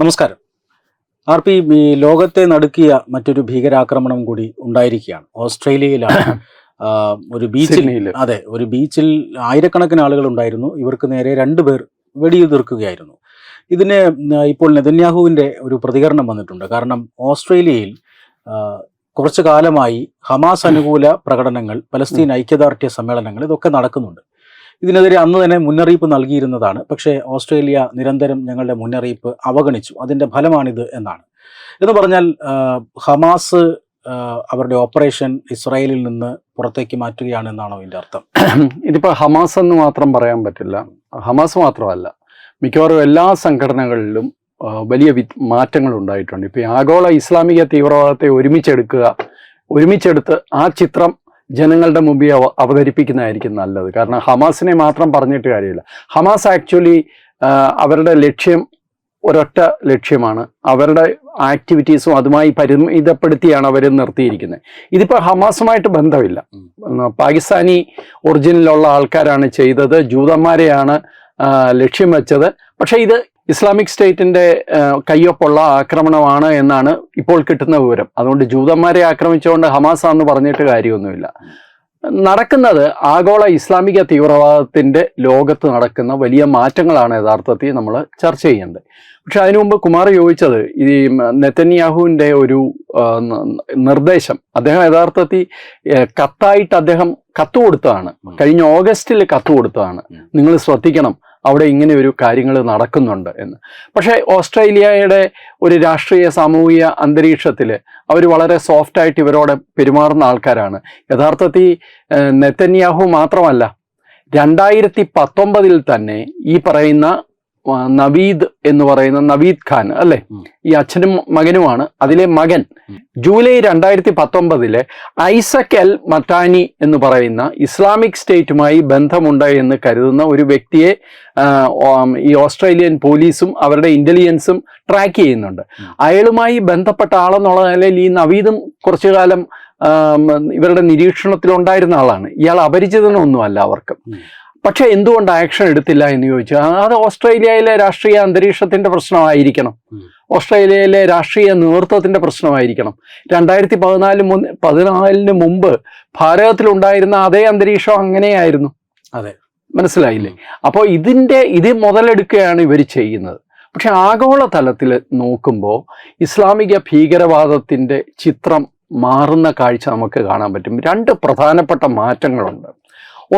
നമസ്കാരം. ആർ.പി. ഈ ലോകത്തെ നടുക്കിയ മറ്റൊരു ഭീകരാക്രമണം കൂടി ഉണ്ടായിരിക്കുകയാണ്. ഓസ്ട്രേലിയയിലാണ് ഒരു ബീച്ചിൽ, അതെ, ഒരു ബീച്ചിൽ ആയിരക്കണക്കിന് ആളുകൾ ഉണ്ടായിരുന്നു. ഇവർക്ക് നേരെ 2 പേർ വെടിയുതിർക്കുകയായിരുന്നു. ഇതിന് ഇപ്പോൾ നെതന്യാഹുവിൻ്റെ ഒരു പ്രതികരണം വന്നിട്ടുണ്ട്. കാരണം ഓസ്ട്രേലിയയിൽ കുറച്ചു കാലമായി ഹമാസ് അനുകൂല പ്രകടനങ്ങൾ, പലസ്തീൻ ഐക്യദാർഢ്യ സമ്മേളനങ്ങൾ, ഇതൊക്കെ നടക്കുന്നുണ്ട്. ഇതിനെതിരെ അന്ന് തന്നെ മുന്നറിയിപ്പ് നൽകിയിരുന്നതാണ്. പക്ഷേ ഓസ്ട്രേലിയ നിരന്തരം ഞങ്ങളുടെ മുന്നറിയിപ്പ് അവഗണിച്ചു. അതിൻ്റെ ഫലമാണിത് എന്നാണ്. എന്ന് പറഞ്ഞാൽ ഹമാസ് അവരുടെ ഓപ്പറേഷൻ ഇസ്രായേലിൽ നിന്ന് പുറത്തേക്ക് മാറ്റുകയാണ് എന്നാണോ ഇതിൻ്റെ അർത്ഥം? ഇതിപ്പോൾ ഹമാസ് എന്ന് മാത്രം പറയാൻ പറ്റില്ല. ഹമാസ് മാത്രമല്ല, മിക്കവാറും എല്ലാ സംഘടനകളിലും വലിയ മാറ്റങ്ങൾ ഉണ്ടായിട്ടുണ്ട്. ഇപ്പോൾ ആഗോള ഇസ്ലാമിക തീവ്രവാദത്തെ ഒരുമിച്ചെടുത്ത് ആ ചിത്രം ജനങ്ങളുടെ മുമ്പിൽ അവതരിപ്പിക്കുന്നതായിരിക്കും നല്ലത്. കാരണം ഹമാസിനെ മാത്രം പറഞ്ഞിട്ട് കാര്യമില്ല. ഹമാസ് ആക്ച്വലി അവരുടെ ലക്ഷ്യം ഒരൊറ്റ ലക്ഷ്യമാണ്. അവരുടെ ആക്ടിവിറ്റീസും അതുമായി പരിമിതപ്പെടുത്തിയാണ് അവർ നിർത്തിയിരിക്കുന്നത്. ഇതിപ്പോൾ ഹമാസുമായിട്ട് ബന്ധമില്ല. പാകിസ്ഥാനി ഒറിജിനിലുള്ള ആൾക്കാരാണ് ചെയ്തത്, ജൂതന്മാരെയാണ് ലക്ഷ്യം വെച്ചത്. പക്ഷേ ഇത് ഇസ്ലാമിക് സ്റ്റേറ്റിൻ്റെ കയ്യൊപ്പുള്ള ആക്രമണമാണ് എന്നാണ് ഇപ്പോൾ കിട്ടുന്ന വിവരം. അതുകൊണ്ട് ജൂതന്മാരെ ആക്രമിച്ചുകൊണ്ട് ഹമാസാന്ന് പറഞ്ഞിട്ട് കാര്യമൊന്നുമില്ല. നടക്കുന്നത് ആഗോള ഇസ്ലാമിക തീവ്രവാദത്തിൻ്റെ ലോകത്ത് നടക്കുന്ന വലിയ മാറ്റങ്ങളാണ് യഥാർത്ഥത്തിൽ നമ്മൾ ചർച്ച ചെയ്യേണ്ടത്. പക്ഷെ അതിനു മുമ്പ് കുമാർ ചോദിച്ചത് ഈ നെതന്യാഹുവിൻ്റെ ഒരു നിർദ്ദേശം, അദ്ദേഹം യഥാർത്ഥത്തിൽ കത്തായിട്ട് അദ്ദേഹം കത്ത് കൊടുത്തതാണ്. കഴിഞ്ഞ ഓഗസ്റ്റിൽ കത്ത് കൊടുത്തതാണ്, നിങ്ങൾ ശ്രദ്ധിക്കണം, അവിടെ ഇങ്ങനെ ഒരു കാര്യങ്ങൾ നടക്കുന്നുണ്ട് എന്ന്. പക്ഷേ ഓസ്ട്രേലിയയുടെ ഒരു രാഷ്ട്രീയ സാമൂഹിക അന്തരീക്ഷത്തിൽ അവർ വളരെ സോഫ്റ്റായിട്ട് ഇവരോട് പെരുമാറുന്ന ആൾക്കാരാണ്. യഥാർത്ഥത്തിൽ നെതന്യാഹു മാത്രമല്ല, 2019 തന്നെ ഈ പറയുന്ന നവീദ് എന്ന് പറയുന്ന നവീദ് ഖാൻ അല്ലേ, ഈ അച്ഛനും മകനുമാണ്. അതിലെ മകൻ ജൂലൈ 2019 ഐസക് എൽ മറ്റാനി എന്ന് പറയുന്ന ഇസ്ലാമിക് സ്റ്റേറ്റുമായി ബന്ധമുണ്ട് എന്ന് കരുതുന്ന ഒരു വ്യക്തിയെ ഈ ഓസ്ട്രേലിയൻ പോലീസും അവരുടെ ഇന്റലിജൻസും ട്രാക്ക് ചെയ്യുന്നുണ്ട്. അയാളുമായി ബന്ധപ്പെട്ട ആളെന്നുള്ള നിലയിൽ ഈ നവീദും കുറച്ചു കാലം ഇവരുടെ നിരീക്ഷണത്തിലുണ്ടായിരുന്ന ആളാണ്. ഇയാൾ അപരിചിതനൊന്നുമല്ല അവർക്ക്. പക്ഷെ എന്തുകൊണ്ട് ആക്ഷൻ എടുത്തില്ല എന്ന് ചോദിച്ചാൽ അത് ഓസ്ട്രേലിയയിലെ രാഷ്ട്രീയ അന്തരീക്ഷത്തിന്റെ പ്രശ്നമായിരിക്കണം, ഓസ്ട്രേലിയയിലെ രാഷ്ട്രീയ നേതൃത്വത്തിന്റെ പ്രശ്നമായിരിക്കണം. 2014 മുമ്പ് ഭാരതത്തിലുണ്ടായിരുന്ന അതേ അന്തരീക്ഷം അങ്ങനെയായിരുന്നു. അതെ, മനസ്സിലായില്ലേ? അപ്പോൾ ഇത് മുതലെടുക്കുകയാണ് ഇവർ ചെയ്യുന്നത്. പക്ഷെ ആഗോള തലത്തിൽ നോക്കുമ്പോൾ ഇസ്ലാമിക ഭീകരവാദത്തിന്റെ ചിത്രം മാറുന്ന കാഴ്ച നമുക്ക് കാണാൻ പറ്റും. 2 പ്രധാനപ്പെട്ട മാറ്റങ്ങളുണ്ട്.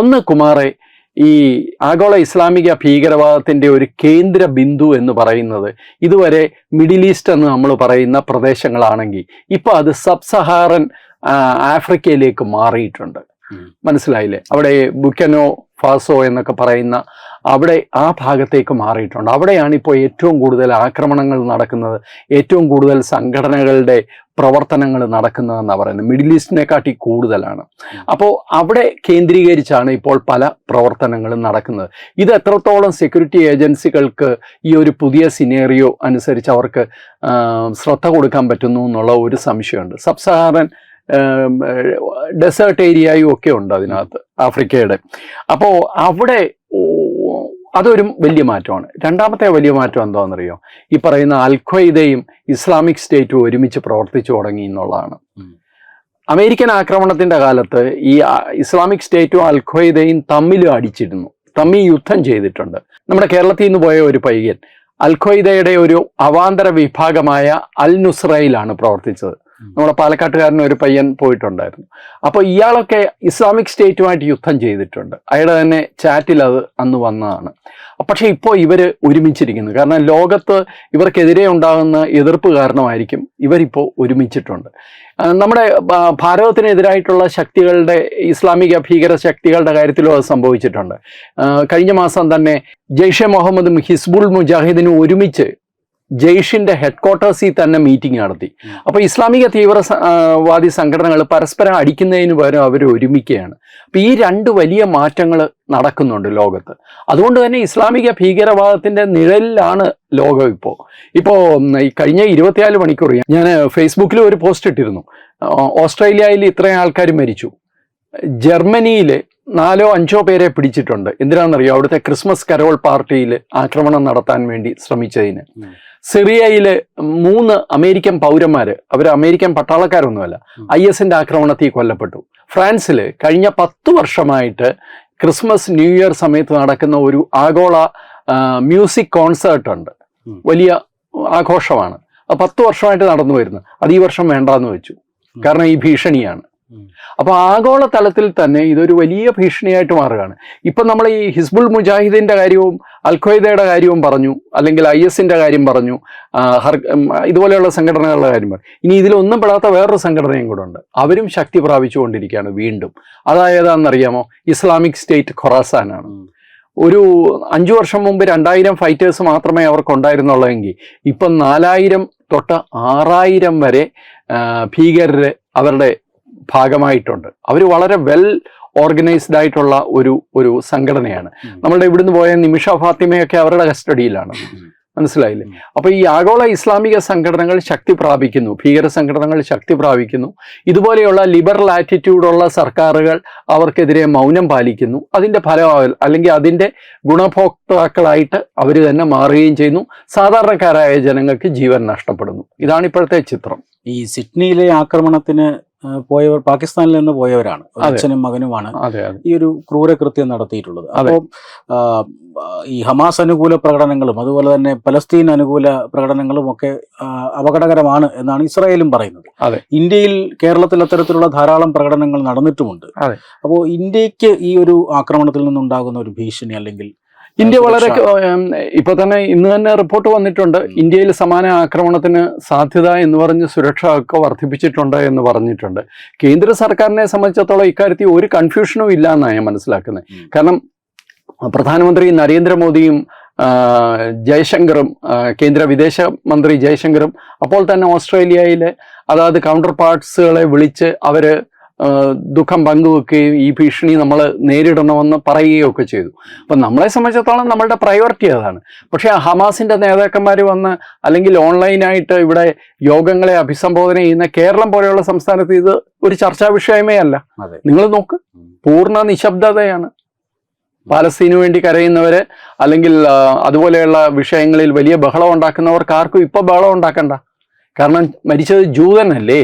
ഒന്ന്, കുമാറെ, ഈ ആഗോള ഇസ്ലാമിക ഭീകരവാദത്തിൻ്റെ ഒരു കേന്ദ്ര ബിന്ദു എന്ന് പറയുന്നത് ഇതുവരെ മിഡിൽ ഈസ്റ്റ് എന്ന് നമ്മൾ പറയുന്ന പ്രദേശങ്ങളാണെങ്കിൽ ഇപ്പോൾ അത് സബ് സഹാറൻ ആഫ്രിക്കയിലേക്ക് മാറിയിട്ടുണ്ട്. മനസ്സിലായില്ലേ? അവിടെ ബുർക്കിന ഫാസോ എന്നൊക്കെ പറയുന്ന അവിടെ ആ ഭാഗത്തേക്ക് മാറിയിട്ടുണ്ട്. അവിടെയാണ് ഇപ്പോൾ ഏറ്റവും കൂടുതൽ ആക്രമണങ്ങൾ നടക്കുന്നത്, ഏറ്റവും കൂടുതൽ സംഘടനകളുടെ പ്രവർത്തനങ്ങൾ നടക്കുന്നതെന്നാണ് പറയുന്നത്. മിഡിൽ ഈസ്റ്റിനെക്കാട്ടി കൂടുതലാണ്. അപ്പോൾ അവിടെ കേന്ദ്രീകരിച്ചാണ് ഇപ്പോൾ പല പ്രവർത്തനങ്ങളും നടക്കുന്നത്. ഇത് എത്രത്തോളം സെക്യൂരിറ്റി ഏജൻസികൾക്ക് ഈ ഒരു പുതിയ സിനേറിയോ അനുസരിച്ച് അവർക്ക് ശ്രദ്ധ കൊടുക്കാൻ പറ്റുന്നു എന്നുള്ള ഒരു സംശയമുണ്ട്. സബ് സഹാറൻ ഡെസേർട്ട് ഏരിയയും ഒക്കെ ഉണ്ട് അതിനകത്ത് ആഫ്രിക്കയുടെ. അപ്പോൾ അവിടെ അതൊരു വലിയ മാറ്റമാണ്. രണ്ടാമത്തെ വലിയ മാറ്റം എന്താണെന്നറിയോ? ഈ പറയുന്ന അൽ-ഖ്വയ്ദയും ഇസ്ലാമിക് സ്റ്റേറ്റും ഒരുമിച്ച് പ്രവർത്തിച്ചു തുടങ്ങി എന്നുള്ളതാണ്. അമേരിക്കൻ ആക്രമണത്തിന്റെ കാലത്ത് ഈ ഇസ്ലാമിക് സ്റ്റേറ്റും അൽ-ഖ്വയ്ദയും തമ്മിൽ യുദ്ധം ചെയ്തിട്ടുണ്ട്. നമ്മുടെ കേരളത്തിൽ നിന്ന് പോയ ഒരു പയ്യൻ അൽ-ഖ്വയ്ദയുടെ ഒരു അവാന്തര വിഭാഗമായ അൽ നുസ്രയിലാണ് പ്രവർത്തിച്ചത്. നമ്മുടെ പാലക്കാട്ടുകാരന് ഒരു പയ്യൻ പോയിട്ടുണ്ടായിരുന്നു. അപ്പോൾ ഇയാളൊക്കെ ഇസ്ലാമിക് സ്റ്റേറ്റുമായിട്ട് യുദ്ധം ചെയ്തിട്ടുണ്ട്. അയാളുടെ തന്നെ ചാറ്റിൽ അത് അന്ന് വന്നതാണ്. പക്ഷേ ഇപ്പോൾ ഇവർ ഒരുമിച്ചിരിക്കുന്നു. കാരണം ലോകത്ത് ഇവർക്കെതിരെ ഉണ്ടാകുന്ന എതിർപ്പ് കാരണമായിരിക്കും ഇവരിപ്പോൾ ഒരുമിച്ചിട്ടുണ്ട്. നമ്മുടെ ഭാരതത്തിനെതിരായിട്ടുള്ള ശക്തികളുടെ, ഇസ്ലാമിക ഭീകര ശക്തികളുടെ കാര്യത്തിലും അത് സംഭവിച്ചിട്ടുണ്ട്. കഴിഞ്ഞ മാസം തന്നെ ജെയ്ഷെ മുഹമ്മദും ഹിസ്ബുൾ മുജാഹിദിനും ഒരുമിച്ച് ജെയ്ഷിന്റെ ഹെഡ്ക്വാർട്ടേഴ്സിൽ തന്നെ മീറ്റിംഗ് നടത്തി. അപ്പോൾ ഇസ്ലാമിക തീവ്രവാദി സംഘടനകൾ പരസ്പരം അടിക്കുന്നതിന് പകരം അവർ ഒരുമിക്കുകയാണ്. അപ്പോൾ ഈ 2 വലിയ മാറ്റങ്ങൾ നടക്കുന്നുണ്ട് ലോകത്ത്. അതുകൊണ്ട് തന്നെ ഇസ്ലാമിക ഭീകരവാദത്തിന്റെ നിഴലിലാണ് ലോകം ഇപ്പോൾ. ഈ കഴിഞ്ഞ 24 മണിക്കൂർ ഞാൻ ഫേസ്ബുക്കിൽ ഒരു പോസ്റ്റ് ഇട്ടിരുന്നു. ഓസ്ട്രേലിയയിൽ ഇത്രയും ആൾക്കാർ മരിച്ചു, ജർമ്മനിയിൽ 4-5 പേരെ പിടിച്ചിട്ടുണ്ട്. എന്തിനാണെന്നറിയോ? അവിടുത്തെ ക്രിസ്മസ് കരോൾ പാർട്ടിയിൽ ആക്രമണം നടത്താൻ വേണ്ടി ശ്രമിച്ചതിന്. സിറിയയില് 3 അമേരിക്കൻ പൗരന്മാര്, അവർ അമേരിക്കൻ പട്ടാളക്കാരൊന്നുമല്ല, IS-ന്റെ ആക്രമണത്തിൽ കൊല്ലപ്പെട്ടു. ഫ്രാൻസിൽ കഴിഞ്ഞ 10 വർഷമായിട്ട് ക്രിസ്മസ് ന്യൂ ഇയർ സമയത്ത് നടക്കുന്ന ഒരു ആഗോള മ്യൂസിക് കോൺസേർട്ട് ഉണ്ട്. വലിയ ആഘോഷമാണ്. അത് 10 വർഷമായിട്ട് നടന്നു വരുന്നത്. അത് ഈ വർഷം വേണ്ടാന്ന് വെച്ചു. കാരണം ഈ ഭീഷണിയാണ്. അപ്പൊ ആഗോള തലത്തിൽ തന്നെ ഇതൊരു വലിയ ഭീഷണിയായിട്ട് മാറുകയാണ്. ഇപ്പൊ നമ്മൾ ഈ ഹിസ്ബുൾ മുജാഹിദിന്റെ കാര്യവും അൽഖ്വയ്ദയുടെ കാര്യവും പറഞ്ഞു, അല്ലെങ്കിൽ IS-ന്റെ കാര്യം പറഞ്ഞു, ഇതുപോലെയുള്ള സംഘടനകളുടെ കാര്യം പറഞ്ഞു. ഇനി ഇതിലൊന്നും പെടാത്ത വേറൊരു സംഘടനയും കൂടെ ഉണ്ട്. അവരും ശക്തി പ്രാപിച്ചുകൊണ്ടിരിക്കുകയാണ് വീണ്ടും. അതായതാണെന്നറിയാമോ? ഇസ്ലാമിക് സ്റ്റേറ്റ് ഖൊറാസാനാണ്. ഒരു 5 വർഷം മുമ്പ് 2000 ഫൈറ്റേഴ്സ് മാത്രമേ അവർക്കുണ്ടായിരുന്നുള്ളെങ്കിൽ ഇപ്പം 4000 തൊട്ട് 6000 വരെ ഭീകരര് അവരുടെ ഭാഗമായിട്ടുണ്ട്. അവർ വളരെ വെൽ ഓർഗനൈസ്ഡ് ആയിട്ടുള്ള ഒരു സംഘടനയാണ്. നമ്മളുടെ ഇവിടുന്ന് പോയ നിമിഷ ഫാത്തിമയൊക്കെ അവരുടെ കസ്റ്റഡിയിലാണ്. മനസ്സിലായില്ലേ? അപ്പൊ ഈ ആഗോള ഇസ്ലാമിക സംഘടനകൾ ശക്തി പ്രാപിക്കുന്നു, ഭീകര സംഘടനകൾ ശക്തി പ്രാപിക്കുന്നു. ഇതുപോലെയുള്ള ലിബറൽ ആറ്റിറ്റ്യൂഡുള്ള സർക്കാരുകൾ അവർക്കെതിരെ മൗനം പാലിക്കുന്നു. അതിന്റെ ഫലം, അല്ലെങ്കിൽ അതിന്റെ ഗുണഭോക്താക്കളായിട്ട് അവർ തന്നെ മാറുകയും ചെയ്യുന്നു. സാധാരണക്കാരായ ജനങ്ങൾക്ക് ജീവൻ നഷ്ടപ്പെടുന്നു. ഇതാണ് ഇപ്പോഴത്തെ ചിത്രം. ഈ സിഡ്നിയിലെ ആക്രമണത്തിന് പോയവർ പാകിസ്ഥാനിൽ നിന്ന് പോയവരാണ്. അച്ഛനും മകനുമാണ് ഈ ഒരു ക്രൂരകൃത്യം നടത്തിയിട്ടുള്ളത്. അപ്പോൾ ഈ ഹമാസ് അനുകൂല പ്രകടനങ്ങളും അതുപോലെ തന്നെ പലസ്തീൻ അനുകൂല പ്രകടനങ്ങളും ഒക്കെ അപകടകരമാണ് എന്നാണ് ഇസ്രായേലും പറയുന്നത്. ഇന്ത്യയിൽ, കേരളത്തിൽ അത്തരത്തിലുള്ള ധാരാളം പ്രകടനങ്ങൾ നടന്നിട്ടുമുണ്ട്. അപ്പോൾ ഇന്ത്യക്ക് ഈ ഒരു ആക്രമണത്തിൽ നിന്നുണ്ടാകുന്ന ഒരു ഭീഷണി, അല്ലെങ്കിൽ ഇന്ത്യ വളരെ ഇപ്പൊ തന്നെ ഇന്ന് തന്നെ റിപ്പോർട്ട് വന്നിട്ടുണ്ട്, ഇന്ത്യയിൽ സമാന ആക്രമണത്തിന് സാധ്യത എന്ന് പറഞ്ഞ് സുരക്ഷ ഒക്കെ വർദ്ധിപ്പിച്ചിട്ടുണ്ട് എന്ന് പറഞ്ഞിട്ടുണ്ട്. കേന്ദ്ര സർക്കാരിനെ സംബന്ധിച്ചിടത്തോളം ഇക്കാര്യത്തിൽ ഒരു കൺഫ്യൂഷനും ഇല്ല എന്നാണ് ഞാൻ മനസ്സിലാക്കുന്നത്. കാരണം പ്രധാനമന്ത്രി നരേന്ദ്രമോദിയും ജയശങ്കറും, കേന്ദ്ര വിദേശ മന്ത്രി ജയശങ്കറും അപ്പോൾ തന്നെ ഓസ്ട്രേലിയയിലെ അതായത് കൗണ്ടർ പാർട്സുകളെ വിളിച്ച് അവര് ദുഃഖം പങ്കുവെക്കുകയും ഈ ഭീഷണി നമ്മൾ നേരിടണമെന്ന് പറയുകയും ഒക്കെ ചെയ്തു. അപ്പം നമ്മളെ സംബന്ധിച്ചിടത്തോളം നമ്മളുടെ പ്രയോറിറ്റി അതാണ്. പക്ഷേ ഹമാസിന്റെ നേതാക്കന്മാർ വന്ന്, അല്ലെങ്കിൽ ഓൺലൈനായിട്ട് ഇവിടെ യോഗങ്ങളെ അഭിസംബോധന ചെയ്യുന്ന കേരളം പോലെയുള്ള സംസ്ഥാനത്ത് ഇത് ഒരു ചർച്ചാ വിഷയമേ അല്ല. നിങ്ങൾ നോക്ക്, പൂർണ്ണ നിശബ്ദതയാണ്. പാലസ്തീനു വേണ്ടി കരയുന്നവര്, അല്ലെങ്കിൽ അതുപോലെയുള്ള വിഷയങ്ങളിൽ വലിയ ബഹളം ഉണ്ടാക്കുന്നവർക്ക് ആർക്കും ഇപ്പൊ ബഹളം ഉണ്ടാക്കണ്ട. കാരണം മരിച്ചത് ജൂതനല്ലേ.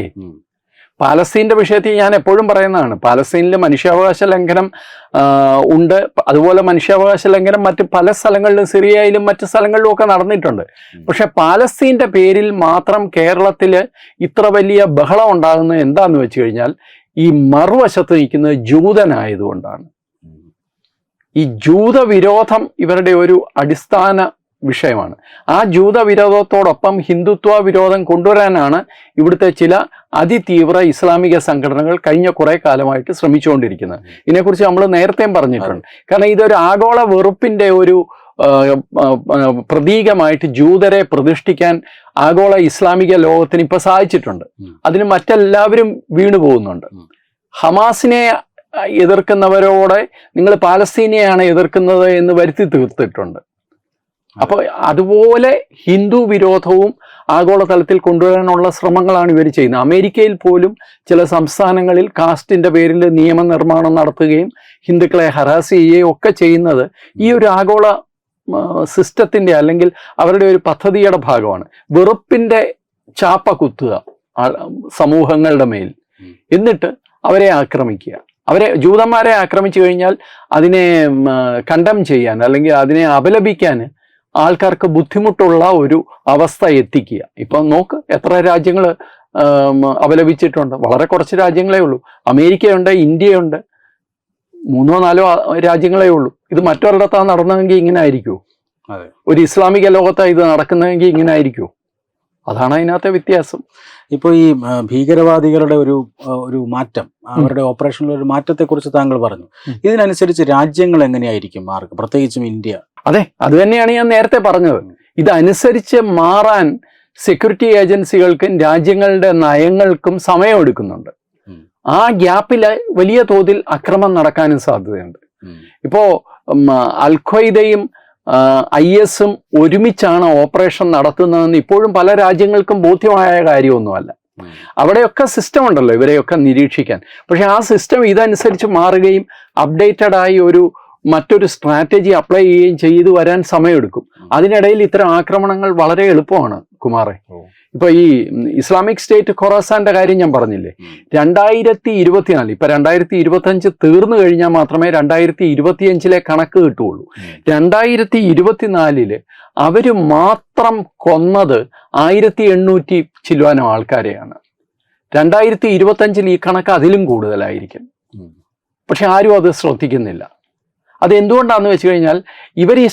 പാലസ്തീൻ്റെ വിഷയത്തിൽ ഞാൻ എപ്പോഴും പറയുന്നതാണ്, പാലസ്തീനിൽ മനുഷ്യാവകാശ ലംഘനം ഉണ്ട്. അതുപോലെ മനുഷ്യാവകാശ ലംഘനം മറ്റ് പല സ്ഥലങ്ങളിലും, സിറിയയിലും മറ്റ് സ്ഥലങ്ങളിലും ഒക്കെ നടന്നിട്ടുണ്ട്. പക്ഷെ പാലസ്തീൻ്റെ പേരിൽ മാത്രം കേരളത്തിൽ ഇത്ര വലിയ ബഹളം ഉണ്ടാകുന്നത് എന്താന്ന് വെച്ച് കഴിഞ്ഞാൽ ഈ മറുവശത്ത് നിൽക്കുന്നത് ജൂതനായതുകൊണ്ടാണ്. ഈ ജൂതവിരോധം ഇവരുടെ ഒരു അടിസ്ഥാന വിഷയമാണ്. ആ ജൂതവിരോധത്തോടൊപ്പം ഹിന്ദുത്വ വിരോധം കൊണ്ടുവരാനാണ് ഇവിടുത്തെ ചില അതിതീവ്ര ഇസ്ലാമിക സംഘടനകൾ കഴിഞ്ഞ കുറേ കാലമായിട്ട് ശ്രമിച്ചുകൊണ്ടിരിക്കുന്നത്. ഇതിനെക്കുറിച്ച് നമ്മൾ നേരത്തെയും പറഞ്ഞിട്ടുണ്ട്. കാരണം ഇതൊരു ആഗോള വെറുപ്പിന്റെ ഒരു പ്രതീകമായിട്ട് ജൂതരെ പ്രതിഷ്ഠിക്കാൻ ആഗോള ഇസ്ലാമിക ലോകത്തിന് ഇപ്പൊ സാധിച്ചിട്ടുണ്ട്. അതിന് മറ്റെല്ലാവരും വീണു പോകുന്നുണ്ട്. ഹമാസിനെ എതിർക്കുന്നവരോടെ നിങ്ങൾ പാലസ്തീനെയാണ് എതിർക്കുന്നത് എന്ന് വരുത്തി തീർത്തിട്ടുണ്ട്. അപ്പോൾ അതുപോലെ ഹിന്ദു വിരോധവും ആഗോളതലത്തിൽ കൊണ്ടുവരാനുള്ള ശ്രമങ്ങളാണ് ഇവർ ചെയ്യുന്നത്. അമേരിക്കയിൽ പോലും ചില സംസ്ഥാനങ്ങളിൽ കാസ്റ്റിന്റെ പേരിൽ നിയമനിർമ്മാണം നടത്തുകയും ഹിന്ദുക്കളെ ഹറാസ് ചെയ്യുകയും ഒക്കെ ചെയ്യുന്നത് ഈ ഒരു ആഗോള സിസ്റ്റത്തിന്റെ, അല്ലെങ്കിൽ അവരുടെ ഒരു പദ്ധതിയുടെ ഭാഗമാണ്. വെറുപ്പിന്റെ ചാപ്പ കുത്തുക സമൂഹങ്ങളുടെ മേൽ, എന്നിട്ട് അവരെ ആക്രമിക്കുക. അവരെ ജൂതന്മാരെ ആക്രമിച്ചു കഴിഞ്ഞാൽ അതിനെ കണ്ടം ചെയ്യാൻ, അല്ലെങ്കിൽ അതിനെ അപലപിക്കാൻ ആൾക്കാർക്ക് ബുദ്ധിമുട്ടുള്ള ഒരു അവസ്ഥ എത്തിക്കുക. ഇപ്പം നോക്ക്, എത്ര രാജ്യങ്ങൾ അപലപിച്ചിട്ടുണ്ട്. വളരെ കുറച്ച് രാജ്യങ്ങളേ ഉള്ളൂ. അമേരിക്കയുണ്ട്, ഇന്ത്യയുണ്ട്, 3-4 രാജ്യങ്ങളേ ഉള്ളൂ. ഇത് മറ്റൊരിടത്താണ് നടന്നതെങ്കിൽ ഇങ്ങനെ ആയിരിക്കുമോ? ഒരു ഇസ്ലാമിക ലോകത്താണ് ഇത് നടക്കുന്നതെങ്കിൽ ഇങ്ങനെ ആയിരിക്കുമോ? അതാണ് അതിനകത്തെ വ്യത്യാസം. ഇപ്പോൾ ഈ ഭീകരവാദികളുടെ ഒരു മാറ്റം, അവരുടെ ഓപ്പറേഷനിലെ ഒരു മാറ്റത്തെക്കുറിച്ച് താങ്കൾ പറഞ്ഞു. ഇതിനനുസരിച്ച് രാജ്യങ്ങൾ എങ്ങനെയായിരിക്കും മാറുക, പ്രത്യേകിച്ചും ഇന്ത്യ? അതെ, അത് തന്നെയാണ് ഞാൻ നേരത്തെ പറഞ്ഞത്. ഇതനുസരിച്ച് മാറാൻ സെക്യൂരിറ്റി ഏജൻസികൾക്കും രാജ്യങ്ങളുടെ നയങ്ങൾക്കും സമയമെടുക്കുന്നുണ്ട്. ആ ഗ്യാപ്പിൽ വലിയ തോതിൽ അക്രമം നടക്കാനും സാധ്യതയുണ്ട്. ഇപ്പോ അൽഖ്വയ്ദയും IS-ഉം ഒരുമിച്ചാണ് ഓപ്പറേഷൻ നടത്തുന്നതെന്ന് ഇപ്പോഴും പല രാജ്യങ്ങൾക്കും ബോധ്യമായ കാര്യമൊന്നുമല്ല. അവിടെയൊക്കെ സിസ്റ്റം ഉണ്ടല്ലോ ഇവരെയൊക്കെ നിരീക്ഷിക്കാൻ. പക്ഷെ ആ സിസ്റ്റം ഇതനുസരിച്ച് മാറുകയും അപ്ഡേറ്റഡ് ആയി മറ്റൊരു സ്ട്രാറ്റജി അപ്ലൈ ചെയ്യുകയും ചെയ്തു വരാൻ സമയമെടുക്കും. അതിനിടയിൽ ഇത്തരം ആക്രമണങ്ങൾ വളരെ എളുപ്പമാണ് കുമാറെ. ഇപ്പൊ ഈ ഇസ്ലാമിക് സ്റ്റേറ്റ് ഖൊറാസാന്റെ കാര്യം ഞാൻ പറഞ്ഞില്ലേ, 2024, ഇപ്പൊ 2025 തീർന്നു കഴിഞ്ഞാൽ മാത്രമേ 2025 കണക്ക് കിട്ടുകയുള്ളൂ. 2024 അവര് മാത്രം കൊന്നത് 1800 ചില്ലുവാനം ആൾക്കാരെയാണ്. 2025 ഈ കണക്ക് അതിലും കൂടുതലായിരിക്കും. പക്ഷെ ആരും അത് ശ്രദ്ധിക്കുന്നില്ല. അതെന്തുകൊണ്ടാണെന്ന് വെച്ച് കഴിഞ്ഞാൽ ഇവർ ഈ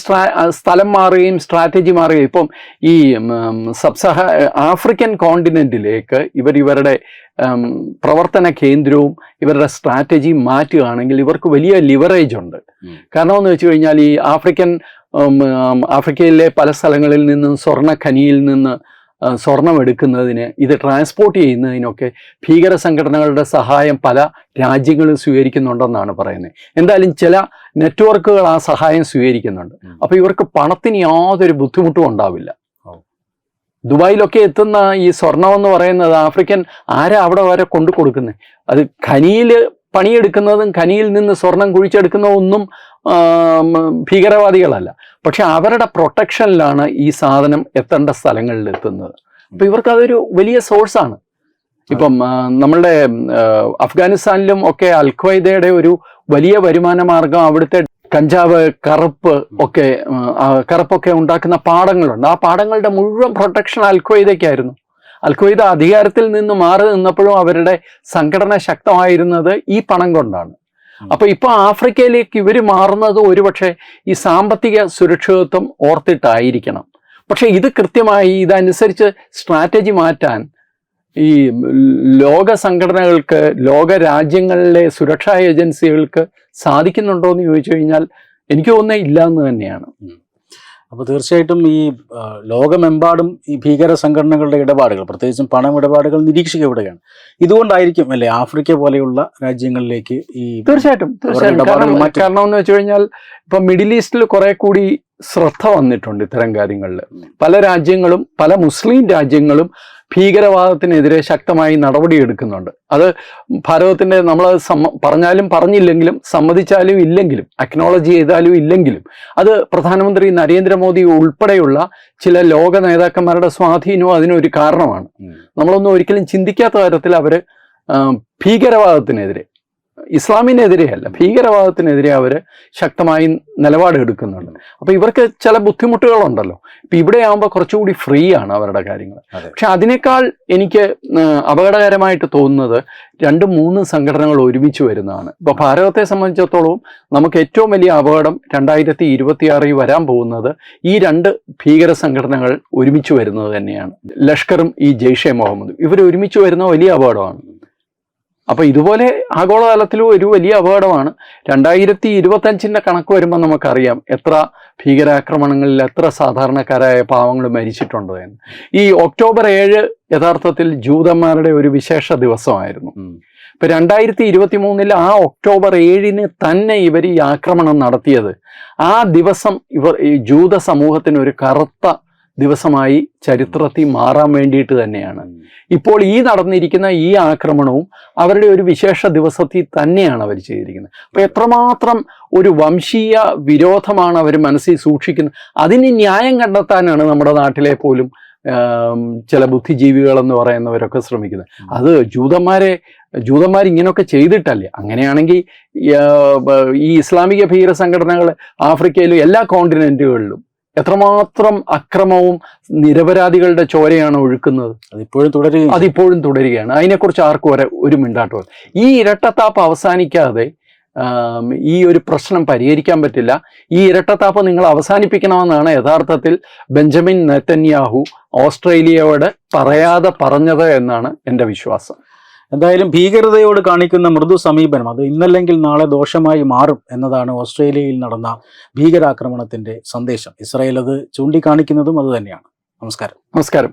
സ്ഥലം മാറുകയും സ്ട്രാറ്റജി മാറുകയും, ഇപ്പം ഈ ആഫ്രിക്കൻ കോണ്ടിനെന്റിലേക്ക് ഇവരുടെ പ്രവർത്തന കേന്ദ്രവും ഇവരുടെ സ്ട്രാറ്റജി മാറ്റുകയാണെങ്കിൽ ഇവർക്ക് വലിയ ലിവറേജ് ഉണ്ട്. കാരണം എന്ന് വെച്ച് കഴിഞ്ഞാൽ ഈ ആഫ്രിക്കയിലെ പല സ്ഥലങ്ങളിൽ നിന്നും സ്വർണ്ണ ഖനിയിൽ നിന്ന് സ്വർണം എടുക്കുന്നതിന്, ഇത് ട്രാൻസ്പോർട്ട് ചെയ്യുന്നതിനൊക്കെ ഭീകര സംഘടനകളുടെ സഹായം പല രാജ്യങ്ങളും സ്വീകരിക്കുന്നുണ്ടെന്നാണ് പറയുന്നത്. എന്തായാലും ചില നെറ്റ്വർക്കുകൾ ആ സഹായം സ്വീകരിക്കുന്നുണ്ട്. അപ്പൊ ഇവർക്ക് പണത്തിന് യാതൊരു ബുദ്ധിമുട്ടും ഉണ്ടാവില്ല. ദുബായിലൊക്കെ എത്തുന്ന ഈ സ്വർണം എന്ന് പറയുന്നത് ആഫ്രിക്കൻ ആരാ അവിടെ വരെ കൊണ്ടു കൊടുക്കുന്നത്? അത് ഖനിയിൽ പണിയെടുക്കുന്നതും ഖനിയിൽ നിന്ന് സ്വർണം കുഴിച്ചെടുക്കുന്നതൊന്നും ഭീകരവാദികളല്ല. പക്ഷെ അവരുടെ പ്രൊട്ടക്ഷനിലാണ് ഈ സാധനം എത്തേണ്ട സ്ഥലങ്ങളിൽ എത്തുന്നത്. അപ്പൊ ഇവർക്ക് അതൊരു വലിയ സോഴ്സാണ്. ഇപ്പം നമ്മളുടെ അഫ്ഗാനിസ്ഥാനിലും ഒക്കെ അൽഖ്വയ്ദയുടെ ഒരു വലിയ വരുമാന മാർഗം അവിടുത്തെ കഞ്ചാവ്, കറുപ്പൊക്കെ ഉണ്ടാക്കുന്ന പാടങ്ങളുണ്ട്. ആ പാടങ്ങളുടെ മുഴുവൻ പ്രൊട്ടക്ഷൻ അൽഖ്വയ്ദയ്ക്കായിരുന്നു. അൽഖ്വയ്ദ അധികാരത്തിൽ നിന്ന് മാറി നിന്നപ്പോഴും അവരുടെ സംഘടന ശക്തമായിരുന്നത് ഈ പണം കൊണ്ടാണ്. അപ്പൊ ഇപ്പൊ ആഫ്രിക്കയിലേക്ക് ഇവർ മാറുന്നത് ഒരുപക്ഷെ ഈ സാമ്പത്തിക സുരക്ഷിതത്വം ഓർത്തിട്ടായിരിക്കണം. പക്ഷെ ഇത് കൃത്യമായി ഇതനുസരിച്ച് സ്ട്രാറ്റജി മാറ്റാൻ ഈ ലോക സംഘടനകൾക്ക്, ലോക രാജ്യങ്ങളിലെ സുരക്ഷാ ഏജൻസികൾക്ക് സാധിക്കുന്നുണ്ടോ എന്ന് ചോദിച്ചു കഴിഞ്ഞാൽ എനിക്ക് തോന്നുന്നത് ഇല്ല എന്ന് തന്നെയാണ്. അപ്പോൾ തീർച്ചയായിട്ടും ഈ ലോകമെമ്പാടും ഈ ഭീകര സംഘടനകളുടെ ഇടപാടുകൾ, പ്രത്യേകിച്ചും പണമിടപാടുകൾ നിരീക്ഷിക്കപ്പെടുകയാണ്. ഇതുകൊണ്ടായിരിക്കും അല്ലേ ആഫ്രിക്ക പോലെയുള്ള രാജ്യങ്ങളിലേക്ക് ഈ തീർച്ചയായിട്ടും കാരണം എന്ന് വെച്ച് കഴിഞ്ഞാൽ ഇപ്പൊ മിഡിൽ ഈസ്റ്റിൽ കുറെ കൂടി ശ്രദ്ധ വന്നിട്ടുണ്ട് ഇത്തരം കാര്യങ്ങളിൽ. പല രാജ്യങ്ങളും, പല മുസ്ലിം രാജ്യങ്ങളും ഭീകരവാദത്തിനെതിരെ ശക്തമായി നടപടിയെടുക്കുന്നുണ്ട്. അത് ഭാരതത്തിന്റെ നമ്മൾ പറഞ്ഞാലും പറഞ്ഞില്ലെങ്കിലും, സമ്മതിച്ചാലും ഇല്ലെങ്കിലും, അക്നോളജ് ചെയ്താലും ഇല്ലെങ്കിലും, അത് പ്രധാനമന്ത്രി നരേന്ദ്രമോദി ഉൾപ്പെടെയുള്ള ചില ലോക നേതാക്കന്മാരുടെ സ്വാധീനവും അതിനൊരു കാരണമാണ്. നമ്മളൊന്നും ഒരിക്കലും ചിന്തിക്കാത്ത തരത്തിൽ അവർ ഭീകരവാദത്തിനെതിരെ, ഇസ്ലാമിനെതിരെയല്ല, ഭീകരവാദത്തിനെതിരെ അവർ ശക്തമായി നിലപാടെടുക്കുന്നുണ്ട്. അപ്പൊ ഇവർക്ക് ചില ബുദ്ധിമുട്ടുകളുണ്ടല്ലോ. ഇപ്പൊ ഇവിടെ ആകുമ്പോൾ കുറച്ചുകൂടി ഫ്രീ ആണ് അവരുടെ കാര്യങ്ങൾ. പക്ഷെ അതിനേക്കാൾ എനിക്ക് അപകടകരമായിട്ട് തോന്നുന്നത് 2-3 സംഘടനകൾ ഒരുമിച്ച് വരുന്നതാണ്. ഇപ്പൊ ഭാരതത്തെ സംബന്ധിച്ചിടത്തോളം നമുക്ക് ഏറ്റവും വലിയ അപകടം 2026 വരാൻ പോകുന്നത് ഈ 2 ഭീകര സംഘടനകൾ ഒരുമിച്ച് വരുന്നത് തന്നെയാണ്. ലഷ്കറും ഈ ജെയ്ഷെ മുഹമ്മദും ഇവർ ഒരുമിച്ച് വരുന്ന വലിയ അപകടമാണ്. അപ്പൊ ഇതുപോലെ ആഗോളതലത്തിലും ഒരു വലിയ അപകടമാണ്. 2025 കണക്ക് വരുമ്പോൾ നമുക്കറിയാം എത്ര ഭീകരാക്രമണങ്ങളിൽ എത്ര സാധാരണക്കാരായ പാവങ്ങൾ മരിച്ചിട്ടുണ്ട് എന്ന്. ഈ ഒക്ടോബർ 7 യഥാർത്ഥത്തിൽ ജൂതന്മാരുടെ ഒരു വിശേഷ ദിവസമായിരുന്നു. ഇപ്പൊ 2023 ആ ഒക്ടോബർ 7 തന്നെ ഇവർ ഈ ആക്രമണം നടത്തിയത്, ആ ദിവസം ഈ ജൂത സമൂഹത്തിന് ഒരു കറുത്ത ദിവസമായി ചരിത്രത്തിൽ മാറാൻ വേണ്ടിയിട്ട് തന്നെയാണ്. ഇപ്പോൾ ഈ നടന്നിരിക്കുന്ന ഈ ആക്രമണവും അവരുടെ ഒരു വിശേഷ ദിവസത്തിൽ തന്നെയാണ് അവർ ചെയ്തിരിക്കുന്നത്. അപ്പൊ എത്രമാത്രം ഒരു വംശീയ വിരോധമാണ് അവർ മനസ്സിൽ സൂക്ഷിക്കുന്നത്. അതിന് ന്യായം കണ്ടെത്താനാണ് നമ്മുടെ നാട്ടിലെ പോലും ചില ബുദ്ധിജീവികളെന്ന് പറയുന്നവരൊക്കെ ശ്രമിക്കുന്നത്. അത് ജൂതന്മാർ ഇങ്ങനെയൊക്കെ ചെയ്തിട്ടല്ലേ? അങ്ങനെയാണെങ്കിൽ ഈ ഇസ്ലാമിക ഭീകര സംഘടനകൾ ആഫ്രിക്കയിലും എല്ലാ കോണ്ടിനെന്റുകളിലും എത്രമാത്രം അക്രമവും നിരപരാധികളുടെ ചോരയാണ് ഒഴുക്കുന്നത്. അതിപ്പോഴും തുടരുകയാണ്. അതിനെക്കുറിച്ച് ആർക്കും ഒരു മിണ്ടാട്ടം. ഈ ഇരട്ടത്താപ്പ് അവസാനിക്കാതെ ഈ ഒരു പ്രശ്നം പരിഹരിക്കാൻ പറ്റില്ല. ഈ ഇരട്ടത്താപ്പ് നിങ്ങൾ അവസാനിപ്പിക്കണമെന്നാണ് യഥാർത്ഥത്തിൽ ബെഞ്ചമിൻ നെതന്യാഹു ഓസ്ട്രേലിയയോട് പറയാതെ പറഞ്ഞത് എന്നാണ് എൻ്റെ വിശ്വാസം. എന്തായാലും ഭീകരതയോട് കാണിക്കുന്ന മൃദു സമീപനം അത് ഇന്നല്ലെങ്കിൽ നാളെ ദോഷമായി മാറും എന്നതാണ് ഓസ്ട്രേലിയയിൽ നടന്ന ഭീകരാക്രമണത്തിന്റെ സന്ദേശം. ഇസ്രായേൽ അത് ചൂണ്ടിക്കാണിക്കുന്നതും അതുതന്നെയാണ്. നമസ്കാരം.